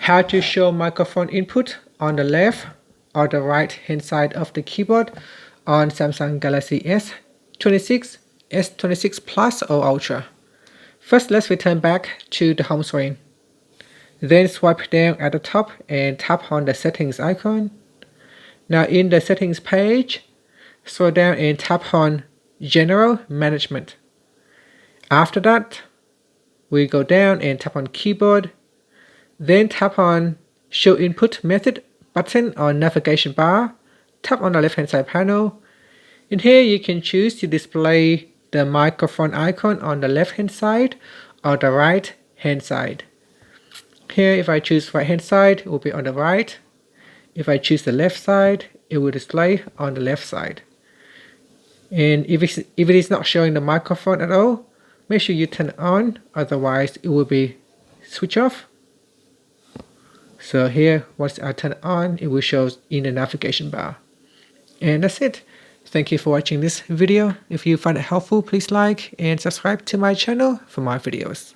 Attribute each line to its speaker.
Speaker 1: How to show microphone input on the left or the right hand side of the keyboard on Samsung Galaxy S26, S26 Plus or Ultra. First, let's return back to the home screen. Then swipe down at the top and tap on the settings icon. Now in the settings page, scroll down and tap on General Management. After that, we go down and tap on Keyboard. Then tap on Show Input Method button on navigation bar. Tap on the left hand side panel. In here you can choose to display the microphone icon on the left hand side or the right hand side. Here if I choose right hand side, it will be on the right. If I choose the left side, it will display on the left side. And if it is not showing the microphone at all, make sure you turn it on, otherwise it will be switch off. So here, once I turn it on, it will show in the navigation bar. And that's it. Thank you for watching this video. If you find it helpful, please like and subscribe to my channel for more videos.